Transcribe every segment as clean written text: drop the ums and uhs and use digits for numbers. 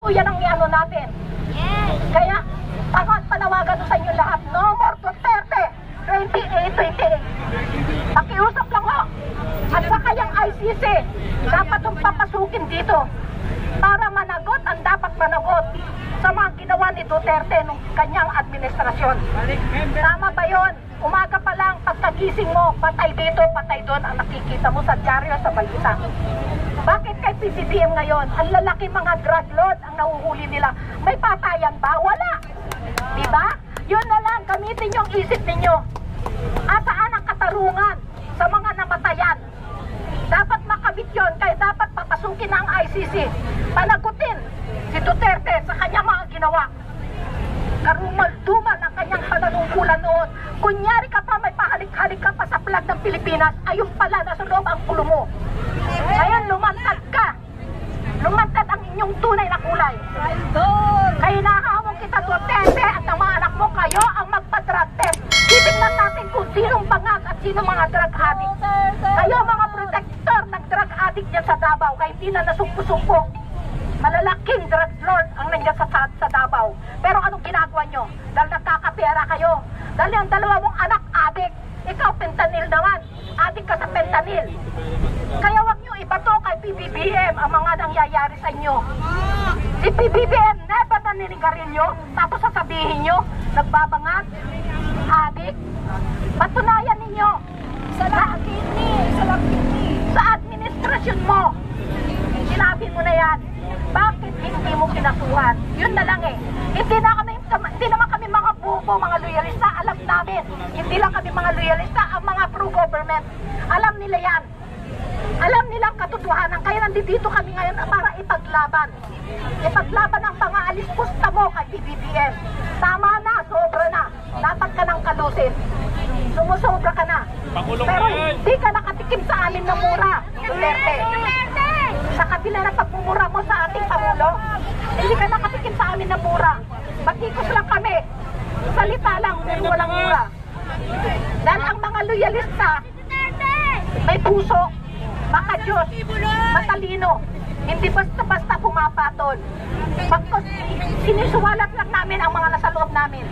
Yan ang iano natin. Yes. Kaya, panawagan sa inyo lahat, no more Duterte 28. Pakiusap lang ho. At saka yung ICC, dapat yung papasukin dito para managot ang dapat managot sa mga ginawa ni Duterte nung kanyang administrasyon. Tama ba yun? Umaga pa lang, pagkagising mo, patay dito, patay doon ang nakikita mo sa dyaryo, sa balita. Bakit kay PBBM ngayon, ang lalaki mga drug lord ang nahuhuli nila? May patayan ba? Wala. Diba? Yun na lang, gamitin yung isip ninyo. At saan ang katarungan sa mga namatayan? Dapat makabit yun, kaya dapat papasukin ang ICC. Panagutin si Duterte sa kanyang mga ginawa. Karumal-dumal ang kanyang pananungkulan noon. Kunyari ka pa, may pahalik-halik ka pa sa flag ng Pilipinas, ayun pala, nasa loob ang ulo mo. Ngayon, lumantad ka. Lumantad ang inyong tunay na kulay. Kaya nahamon kita, Duterte, at ang mga anak mo, kayo ang magpa-drug test. Titignan natin kung sinong bangag at sinong mga drug addict. Kayo mga protector ng drug addict dyan sa Davao, kaya hindi na nasumpo-sumpo. Malalaking drug lord ang nandiyan sa Davao. Pero anong ginagawa nyo? Dahil nagkakapera kayo. Dahil ang dalawa mong anak, addict. Ikaw, fentanyl naman. Addict ka sa fentanyl. Kaya wag nyo ibato kay PBBM ang mga nangyayari sa inyo. Si PBBM never na ninigarilyo, tapos sasabihin nyo, nagbabangat, addict. Patunayan ninyo. Sa administrasyon mo. Sinabi mo na yan. Bakit hindi mo kinasuhan? Yun na lang eh. Hindi naman kami mga bubo, mga loyalista. Alam namin. Hindi lang kami mga loyalista. Ang mga pro-government. Alam nila yan. Alam nilang katotohanan. Kaya nandito kami ngayon para ipaglaban. Ipaglaban ang pang-aalis pusta mo kay PBBM. Tama na, sobra na. Dapat ka nang kalusin. Sumusobra ka na. Pero hindi ka nakatikim sa amin na mura, Duterte. Sa kabila ng pagmumura mo sa ating Pangulo, hindi ka nakatikim sa amin na mura. Batikos lang kami. Salita lang, pero walang mura. Dahil ang mga loyalista, may puso, maka-Diyos, matalino. Hindi basta-basta pumapatol. Pagkos, sinisuwalat lang namin ang mga nasa loob namin.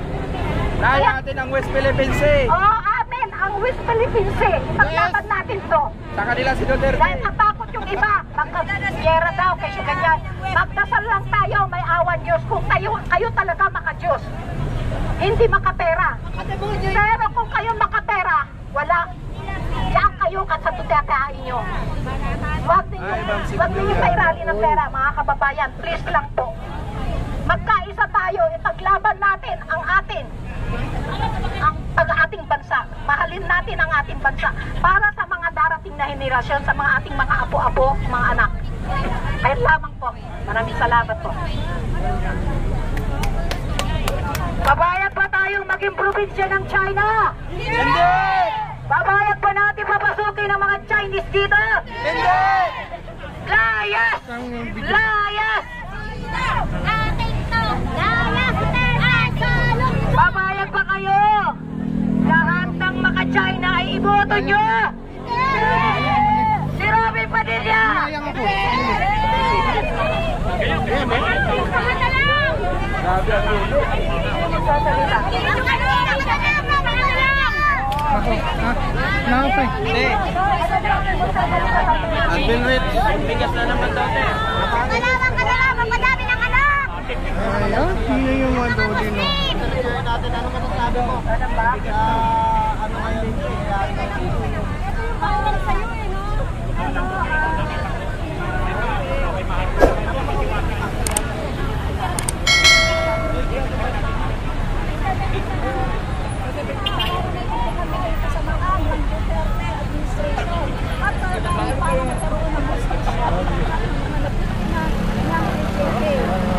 Kaya natin ang West Philippine Sea. Oo, amin, ang West Philippine Sea. Paglaban natin to. Sa kanila si Duterte. Dahil natakot yung iba, magka-gera daw, kasi ganyan. Magdasal lang tayo, may awan Diyos. Kung kayo talaga maka-Diyos, hindi makapera. Pero kung kayo makapera, wala. Diyan kayo at sa tutakain nyo. Huwag ninyo pairali ng pera, mga kababayan. Please lang po. Magkaisa tayo, ipaglaban natin ang ating bansa. Mahalin natin ang ating bansa para sa mga darating na henerasyon, sa mga ating mga apo-apo, mga anak. Kaya lamang po. Maraming salamat po. Babayag ba tayong maging probinsya ng China? Hindi! Babayag ba natin papasukin ng mga Chinese dito? Hindi! Layas! Layas! Babayag ba kayo? Lahat ng maka-China ay iboto nyo! Si Robin Padilla! Sabi ang ulo. Hindi. Alvin Rich. Bigas na naman dati. Kalaban ka na lang, magmadami ng anak! Ayun, sino yung mga doli no? Natin ano masasabi mo? Ano ba? Ano ngayon? Bawal sa'yo eh, no?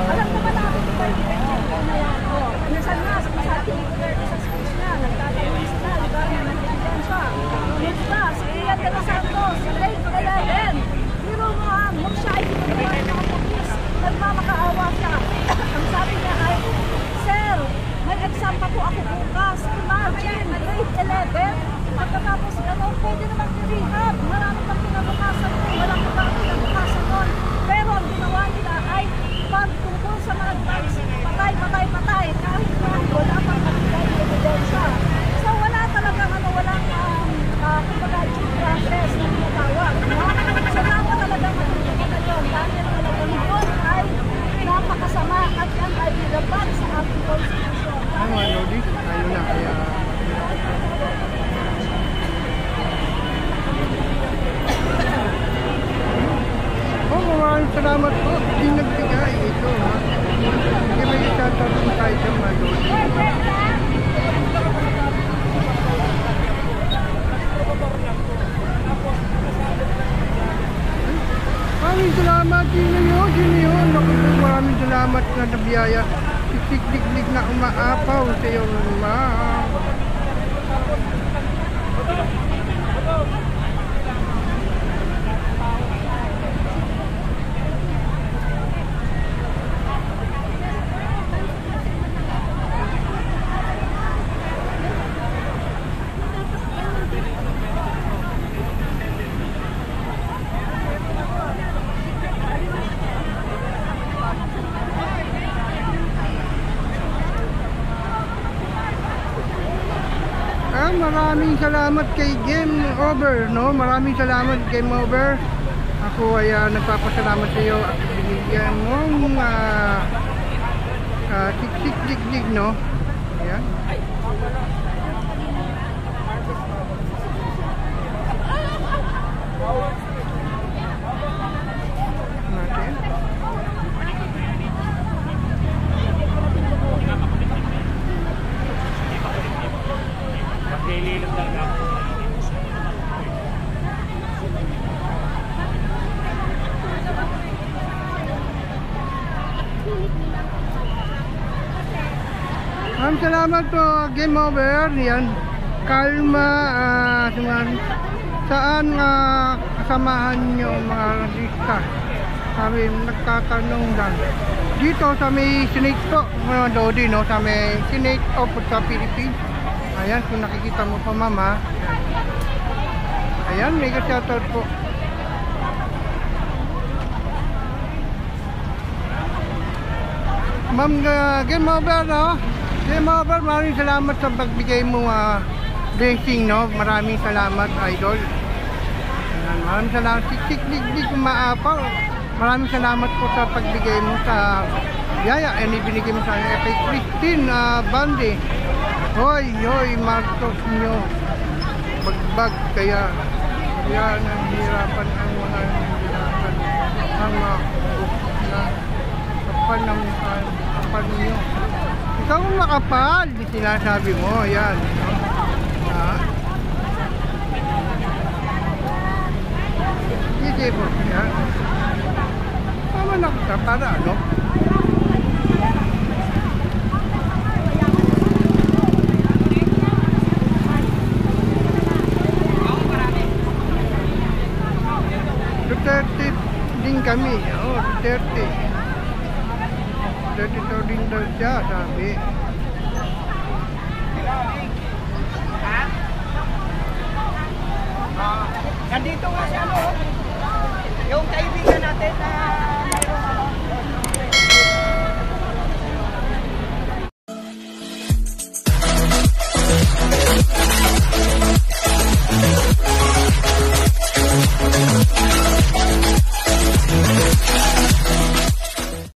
Alam naman natin ito ay minsan nga sa ating sa speech na nagtatanong sila, lugar na nandiyan siya. Next class, iyan ka na sa salamat na nabiyaya. Sikdik-dik na umaapaw sa iyo, ma'am. Maraming salamat kay Game Over, no? Maraming salamat Game Over. Ako ay nagpapasalamat sa iyo at binigyan mong tik-tik-dig-dig, no? Ayan. Natin. Nililog talaga. Salamat po, Game Over. Yan. Kalma, saan kasamahan nyo mga artista? Sabi, nagtatanong lang. Dito sa may Snake po, mga Dodi, no? Sa may Snake of sa Philippines. Ayan, kung nakikita mo pa, mama. Ayan, mega shoutout po. Ma'am, Game Over, no? Game Over, maraming salamat sa pagbigay mo blessing, no? Maraming salamat, idol. Ayan, maraming salamat. Tik-tik-dig-dig, umaapaw. Maraming salamat po sa pagbigay mo sa yaya. And ibinigay mo sa kay Christine Bande. Hoy, Marcos nyo. Bagbag kaya nahihirapan ang mga nahihirapan ang mga na kapal nyo. Ikaw ang makapal, di sinasabi mo. Yan, no? Hindi po, yan. Tama na kita para ano? Duterte din kami. Duterte. Duterte daw din daw siya, sabi. Nandito nga siya.